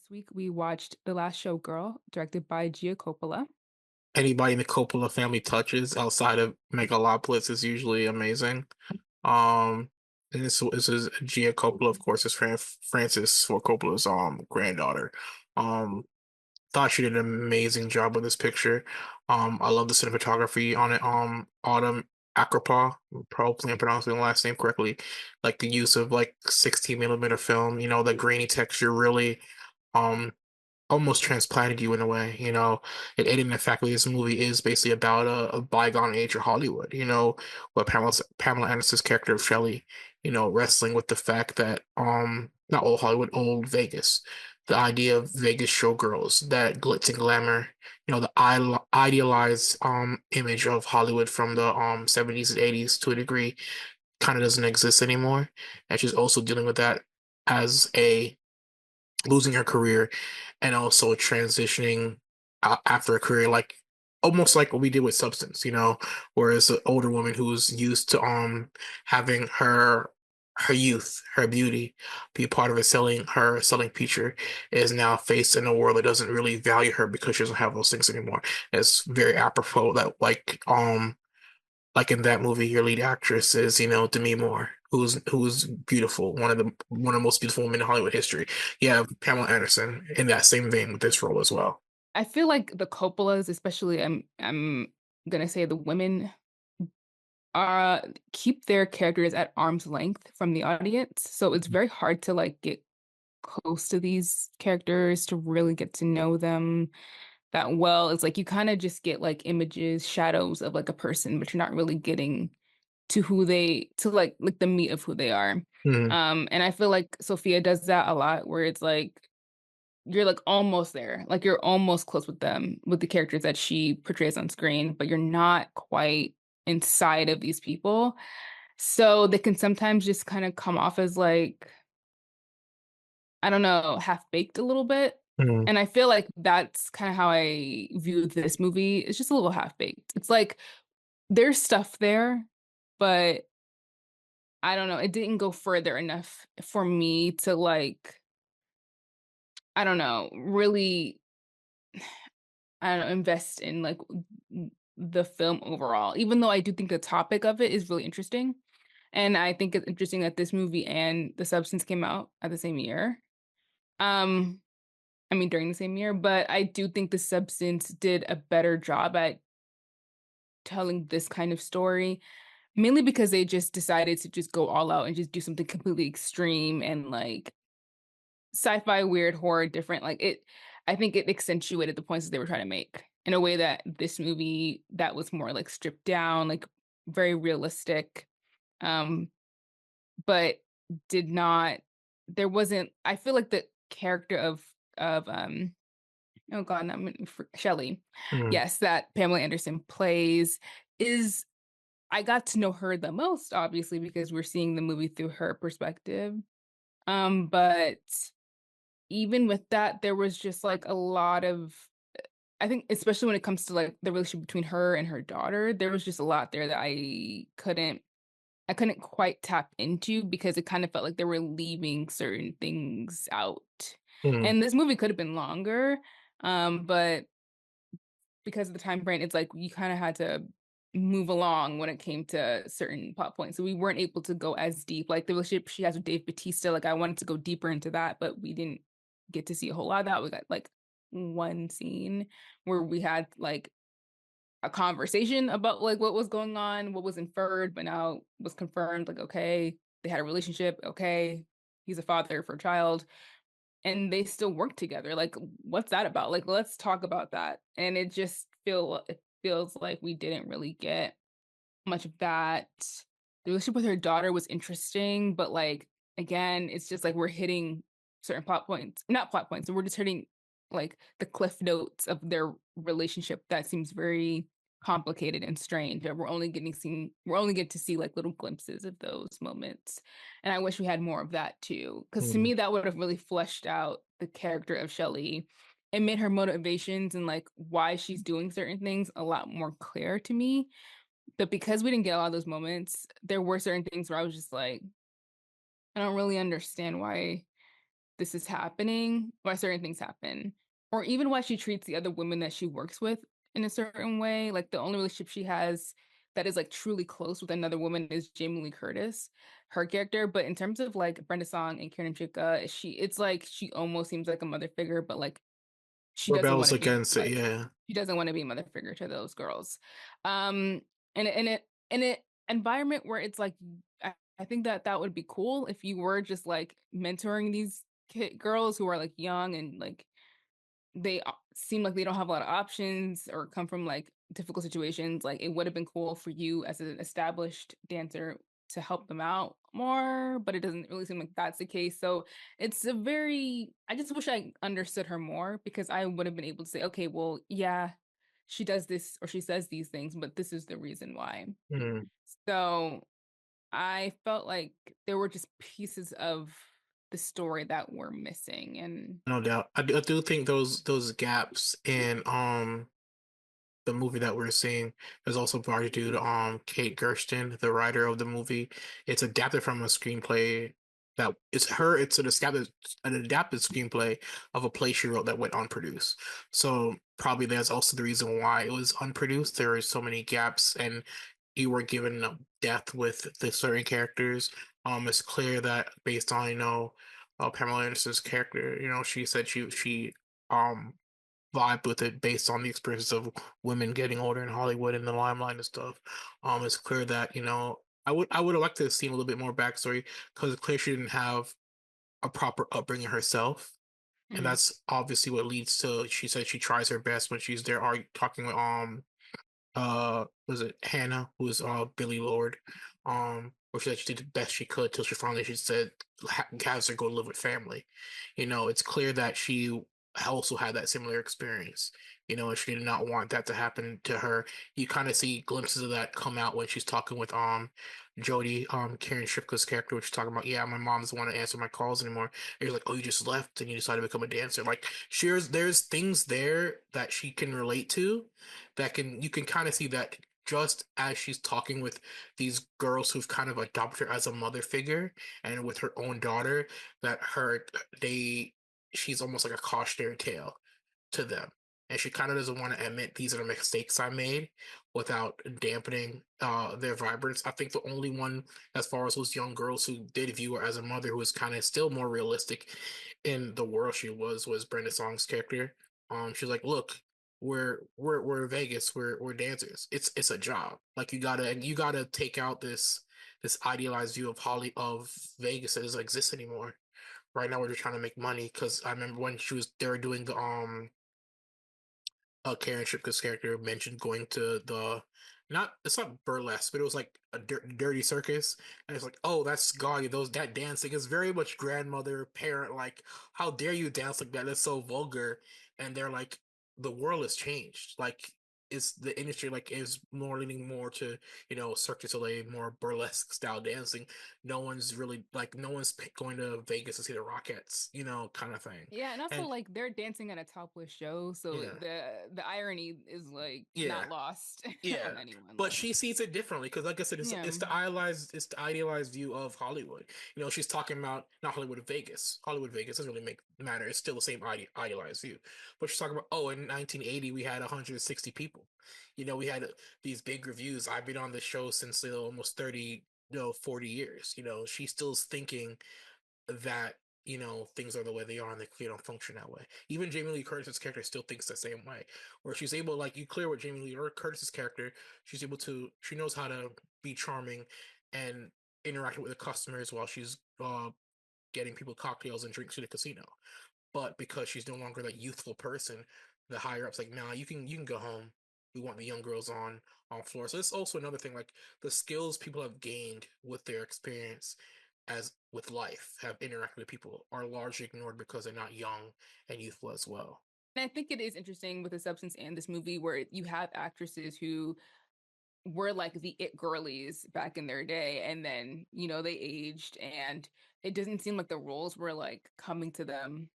This week we watched The Last Showgirl, directed by Coppola. Anybody in the Coppola family touches outside of Megalopolis is usually amazing. Um, and this is Gia Coppola, of course, is Francis Ford Coppola's granddaughter. Um, thought she did an amazing job with this picture. I love the cinematography on it. Autumn Akrapa, probably I'm pronouncing the last name correctly. Like the use of like 16 millimeter film, the grainy texture really um almost transplanted you in a way, it aided in the fact that this movie is basically about a bygone age of Hollywood, where Pamela Anderson's character of Shelley, wrestling with the fact that not old Hollywood, old Vegas, the idea of Vegas showgirls, that glitz and glamour, the idealized image of Hollywood from the 70s and 80s to a degree kind of doesn't exist anymore. And she's also dealing with that as a losing her career and also transitioning after a career like almost like what we did with Substance, whereas an older woman who's used to having her youth, her beauty be a part of her selling feature is now faced in a world that doesn't really value her because she doesn't have those things anymore. It's very apropos that like in that movie, your lead actress is, Demi Moore, who's beautiful, one of the most beautiful women in Hollywood history. You have Pamela Anderson in that same vein with this role as well. I feel like the Coppolas, especially I'm gonna say the women, keep their characters at arm's length from the audience. So it's very hard to like get close to these characters to really get to know them that well. It's like you kind of just get like images, shadows of like a person, but you're not really getting to who they to like the meat of who they are. Mhm. And I feel like Sophia does that a lot where it's like you're like almost there. Like you're almost close with them, with the characters that she portrays on screen, but you're not quite inside of these people. So they can sometimes just kind of come off as like, I don't know, half baked a little bit. Mhm. And I feel like that's kind of how I view this movie. It's just a little half baked. It's like there's stuff there, but I don't know, it didn't go further enough for me to like, I don't know, really, I don't know, invest in like the film overall, even though I do think the topic of it is really interesting. And I think it's interesting that this movie and The Substance came out at the same year. Um, I mean, during the same year, but I do think The Substance did a better job at telling this kind of story, mainly because they just decided to just go all out and just do something completely extreme and like sci-fi, weird, horror, different. Like I think it accentuated the points that they were trying to make in a way that this movie that was more like stripped down, like very realistic, um, but did not. There wasn't. I feel like the character of oh god, I'm Shelley. Mhm. Yes, that Pamela Anderson plays is. I got to know her the most, obviously, because we're seeing the movie through her perspective. But even with that, there was just like a lot of I think especially when it comes to like the relationship between her and her daughter, there was just a lot there that I couldn't quite tap into because it kind of felt like they were leaving certain things out. Mhm. And this movie could have been longer, but because of the time frame, it's like you kind of had to move along when it came to certain plot points. So we weren't able to go as deep. Like the relationship she has with Dave Bautista, like I wanted to go deeper into that, but we didn't get to see a whole lot of that. We got like one scene where we had like a conversation about like what was going on, what was inferred, but now was confirmed. Like, okay, they had a relationship. Okay, he's a father for a child and they still work together. Like, what's that about? Like, let's talk about that. And it feels like we didn't really get much of that. The relationship with her daughter was interesting, but like again, it's just like we're hitting certain plot points, not plot points, we're just hitting like the cliff notes of their relationship that seems very complicated and strange. That we're only get to see like little glimpses of those moments. And I wish we had more of that too. Because to Mhm. me, that would have really fleshed out the character of Shelley and made her motivations and like why she's doing certain things a lot more clear to me, but because we didn't get a lot of those moments, there were certain things where I was just like, I don't really understand why. this is happening, why certain things happen, or even why she treats the other women that she works with in a certain way. Like the only relationship she has that is like truly close with another woman is Jamie Lee Curtis, her character. But in terms of like Brenda Song and Karen Chika, it's like she almost seems like a mother figure, but like she doesn't want Rebels to be against it, like yeah. she doesn't want to be a mother figure to those girls. Um, and in an environment where it's like I think that that would be cool if you were just like mentoring these girls who are like young and like they seem like they don't have a lot of options or come from like difficult situations. Like it would have been cool for you as an established dancer to help them out more, but it doesn't really seem like that's the case. So it's a very, I just wish I understood her more because I would have been able to say, okay, well, yeah, she does this or she says these things, but this is the reason why. Mm, So I felt like there were just pieces of the story that were missing. And no doubt. I do think those gaps in the movie that we're seeing is also partly due to Kate Gersten, the writer of the movie. It's adapted from a screenplay that it's her. It's an adapted screenplay of a play she wrote that went unproduced. So probably that's also the reason why it was unproduced. There are so many gaps, and you were given a depth with the certain characters. It's clear that based on Pamela Anderson's character, she said she um vibe with it based on the experiences of women getting older in Hollywood and the limelight and stuff. It's clear that I would have liked to have seen a little bit more backstory because it's clear she didn't have a proper upbringing herself, and Mhm. that's obviously what leads to. She said she tries her best when she's there, talking with was it Hannah, who was Billy Lord, where she said she did the best she could till she said has her go live with family. It's clear that she also had that similar experience. And she did not want that to happen to her. You kind of see glimpses of that come out when she's talking with Jodie, Karen Shipka's character, which is talking about, yeah, my mom doesn't want to answer my calls anymore. And you're like, oh, you just left and you decided to become a dancer. Like, there's things there that she can relate to, that can you can kind of see that just as she's talking with these girls who've kind of adopted her as a mother figure, and with her own daughter, that she's almost like a cautionary tale to them. And she kind of doesn't want to admit these are the mistakes I made without dampening their vibrance. I think the only one, as far as those young girls who did view her as a mother who was kind of still more realistic in the world she was Brenda Song's character. She's like, look, we're Vegas, we're dancers. It's a job. Like you gotta take out this idealized view of Vegas that doesn't exist anymore. Right now we're just trying to make money, because I remember when they were doing the Karen Shipka's character mentioned going to it's not burlesque, but it was like a dirty circus, and it's like, oh, that's gaudy. That dancing is very much grandmother parent. Like, how dare you dance like that? That's so vulgar. And they're like, the world has changed. Like, is the industry like is more leaning more to Cirque du Soleil, more burlesque style dancing. No one's going to Vegas to see the Rockettes, kind of thing. Yeah, and also And like they're dancing at a topless show, so yeah, the irony is like yeah. not lost on Yeah, anyone. but Like, she sees it differently because, like I said, yeah, it's the idealized view of Hollywood. She's talking about not Hollywood of Vegas. Hollywood Vegas doesn't really make matter. It's still the same idealized view. But she's talking about, oh, in 1980 we had 160 people. We had these big reviews. I've been on this show since almost 30, 40 years. She still's thinking that things are the way they are, and they don't function that way. Even Jamie Lee Curtis's character still thinks the same way, where she's able, like, you clear with Jamie Lee Curtis's character, she knows how to be charming and interact with the customers while she's getting people cocktails and drinks to the casino. But because she's no longer that youthful person, the higher ups like, nah, you can go home. We want the young girls on floor. So it's also another thing, like the skills people have gained with their experience as with life, have interacted with people, are largely ignored because they're not young and youthful as well. and I think it is interesting with The Substance and this movie where you have actresses who were like the it girlies back in their day, and then they aged, and it doesn't seem like the roles were like coming to them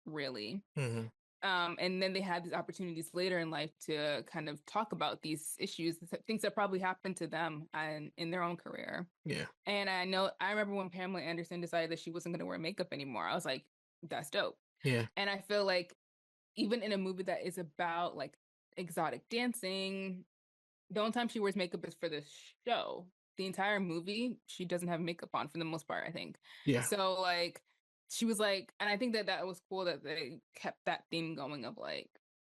really. Hmm. And then they had these opportunities later in life to kind of talk about these issues, things that probably happened to them and in their own career. Yeah. And I remember when Pamela Anderson decided that she wasn't going to wear makeup anymore. I was like, that's dope. Yeah, And I feel like even in a movie that is about like exotic dancing, the only time she wears makeup is for the show. The entire movie, she doesn't have makeup on for the most part, I think. yeah, So like she was like, and I think that that was cool that they kept that theme going of like,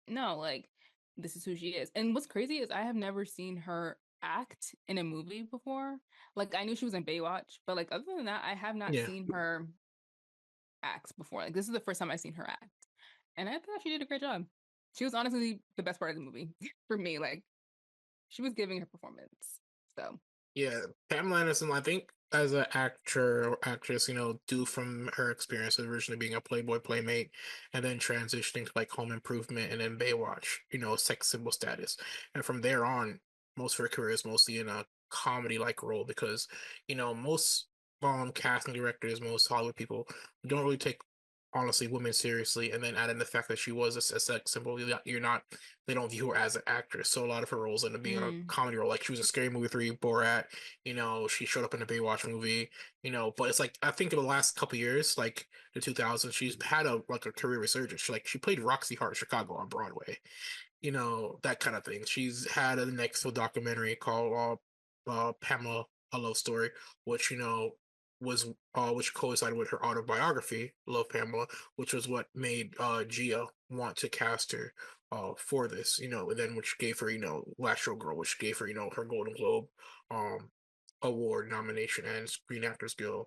no, like this is who she is. And what's crazy is I have never seen her act in a movie before. Like I knew she was in Baywatch, but like other than that, I have not yeah. seen her act before. Like this is the first time I've seen her act. And I thought she did a great job. She was honestly the best part of the movie for me. Like she was giving her performance. So, Yeah, Pamela Anderson, I think as an actor or actress, due from her experience of originally being a Playboy playmate and then transitioning to like Home Improvement and then Baywatch, sex symbol status. And from there on, most of her career is mostly in a comedy-like role because, most casting directors, most Hollywood people don't really take honestly women seriously, and then add in the fact that she was a sex symbol. You're not, they don't view her as an actress, so a lot of her roles end up being a mm, comedy role. Like she was in Scary Movie 3, Borat. She showed up in the Baywatch movie. But it's like I think in the last couple years, like the 2000s, she's had a career resurgence. She played Roxy Hart in Chicago on Broadway, that kind of thing. She's had a next documentary called Pamela, a Love Story, which, was which coincided with her autobiography, Love Pamela, which was what made Gia want to cast her for this, and then which gave her, Last Showgirl, which gave her, her Golden Globe um award nomination and Screen Actors Guild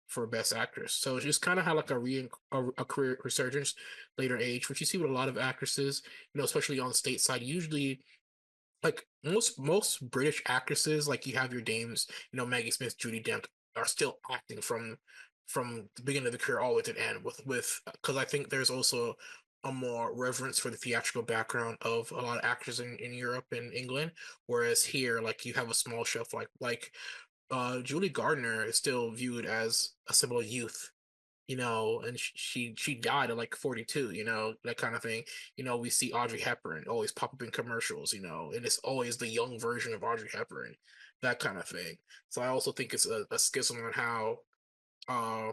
for Best Actress. So it's just kind of had like a career resurgence later age, which you see with a lot of actresses, especially on the state side. Usually, like most British actresses, like you have your dames, Maggie Smith, Judi Dench, are still acting from the beginning of the career all the way to the end. With because I think there's also a more reverence for the theatrical background of a lot of actors in Europe and England, whereas here, like you have a small shelf, like Julie Gardner is still viewed as a symbol of youth, and she died at like 42, that kind of thing. We see Audrey Hepburn always pop up in commercials, and it's always the young version of Audrey Hepburn, that kind of thing. So I also think it's a schism on how uh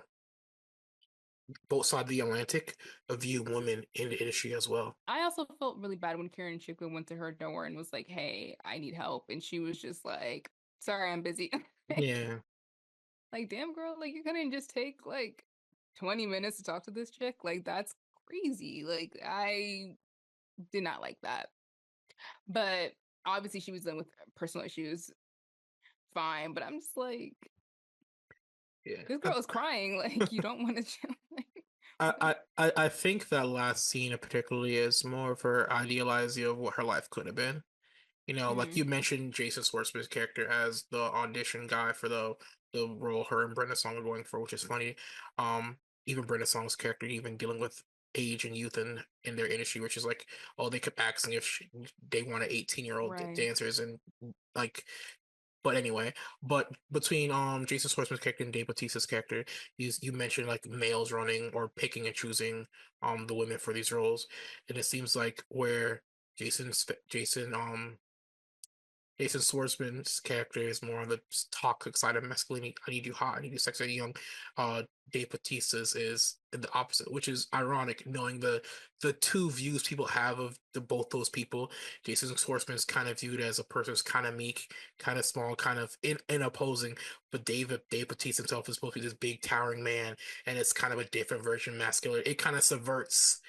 both sides of the Atlantic view women in the industry as well. I also felt really bad when Karen Chicklin went to her door and was like, "Hey, I need help," and she was just like, "Sorry, I'm busy." Yeah, Like, damn, girl, like you couldn't just take like 20 minutes to talk to this chick. Like, that's crazy. Like, I did not like that. But obviously, she was dealing with personal issues. Fine, but I'm just like, yeah. this girl is crying. Like, you don't want to. Like, I think that last scene particularly is more of her idealizing of what her life could have been. Like you mm, mentioned Jason Schwartzman's character as the audition guy for the role her and Brenda Song were going for, which is funny. Even Brenda Song's character, even dealing with age and youth in their industry, which is like, oh, they kept asking if they wanted 18-year-old right. dancers and like. But anyway, but between Jason Schwartzman's character and Dave Bautista's character, you mentioned like males running or picking and choosing the women for these roles, and it seems like where Jason Schwartzman's character is more on the toxic side of masculinity. I need you hot. I need you sexy, young. Dave Bautista's is the opposite, which is ironic, knowing the two views people have of both those people. Jason Schwartzman is kind of viewed as a person who's kind of meek, kind of small, kind of in opposing. But Dave Bautista himself is supposed to be this big, towering man, and it's kind of a different version of masculinity. It kind of subverts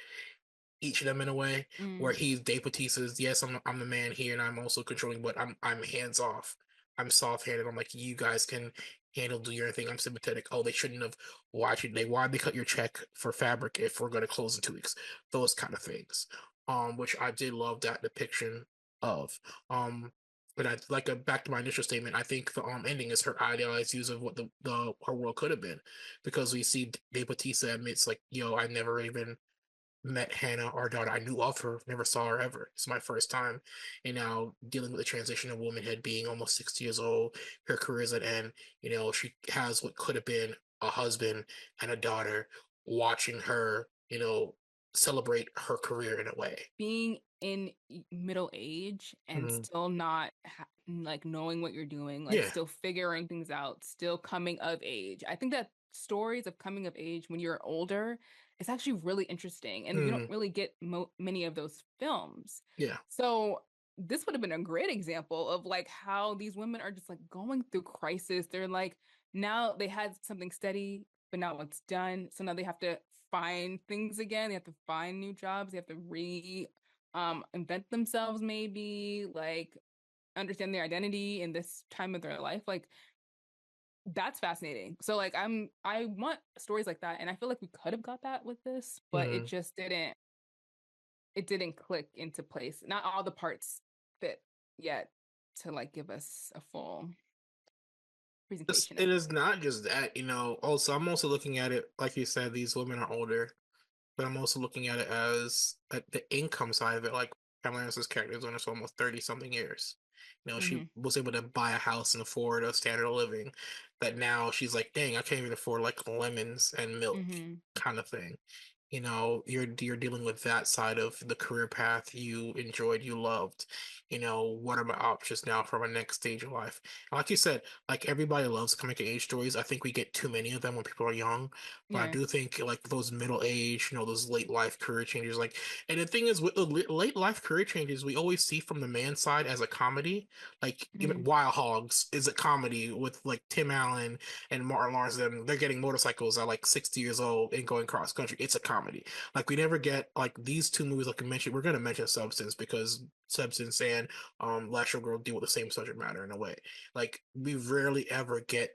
each of them in a way where Mm. Dave Bautista's, yes, I'm the man here and I'm also controlling, but I'm hands off. I'm soft handed. I'm like, you guys can do your thing. I'm sympathetic. Oh, they shouldn't have. Why'd they cut your check for fabric if we're gonna close in 2 weeks? Those kind of things. Which I did love that depiction of. But I like back to my initial statement. I think the ending is her idealized views of what the her world could have been, because we see Dave Bautista admits like, yo, I never even met Hannah, our daughter. I knew of her, never saw her ever. It's my first time. And now dealing with the transition of womanhood, being almost 60 years old, her career's at end. She has what could have been a husband and a daughter watching her, celebrate her career in a way. Being in middle age and Mhm. still not like knowing what you're doing, like Yeah. still figuring things out, still coming of age. I think that's stories of coming of age when you're older is actually really interesting, and you don't Mm, really get many of those films. yeah. So this would have been a great example of like how these women are just like going through crisis. They're like now they had something steady, but now it's done. So now they have to find things again. They have to find new jobs. They have to invent themselves, maybe like understand their identity in this time of their life. Like that's fascinating. So like I want stories like that, and I feel like we could have got that with this, but Mm. it didn't click into place. Not all the parts fit yet to like give us a full presentation It of is not just that, you know. Also, I'm also looking at it, like you said, these women are older, but I'm also looking at it as at the income side of it. Like Pamela Anderson's character is on this for almost 30 something years. You know, she hmm was able to buy a house and afford a standard of living that now she's like, dang, I can't even afford like lemons and milk hmm kind of thing. You know, you're dealing with that side of the career path you enjoyed, you loved. You know, what are my options now for my next stage of life? And like you said, like everybody loves coming of age stories. I think we get too many of them when people are young. But I Yeah. do think like those middle age, you know, those late life career changes, like, and the thing is with the late life career changes, we always see from the man side as a comedy. Like even hmm Wild Hogs is a comedy with like Tim Allen and Martin Lawrence. And they're getting motorcycles at like 60 years old and going cross country. It's a comedy. Like we never get like these two movies. Like I mentioned, we're gonna mention Substance because Substance and Last Showgirl deal with the same subject matter in a way. Like we rarely ever get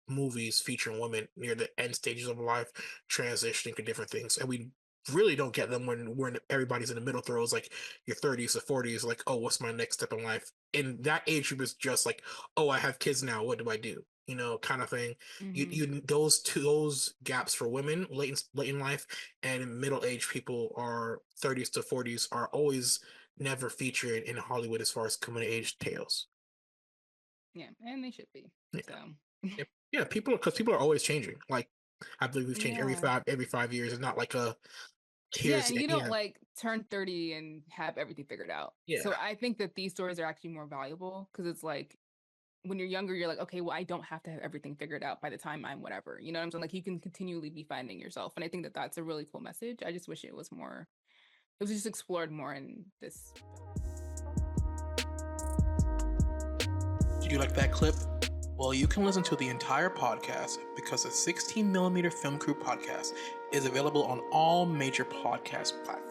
movies featuring women near the end stages of life transitioning to different things, and we really don't get them when everybody's in the middle throes, like your 30s or 40s, like, oh, what's my next step in life? In that age group is just like, oh, I have kids now, what do I do? You know, kind of thing. hmm Those gaps for women late in life and middle age people are 30s to 40s are always never featured in Hollywood as far as coming of age tales. Yeah, and they should be. Yeah. So Yep. Yeah, because people are always changing. Like I believe we've changed yeah. every 5 years. It's not like a Yeah, here's and you don't yeah, like turn 30 and have everything figured out. So yeah. I think that these stories are actually more valuable because it's like when you're younger, you're like, okay, well, I don't have to have everything figured out by the time I'm whatever. You know what I'm saying? Like you can continually be finding yourself. And I think that that's a really cool message. I just wish it was just explored more in this film. Did you like that clip? Well, you can listen to the entire podcast because the 16 millimeter Film Crew podcast is available on all major podcast platforms.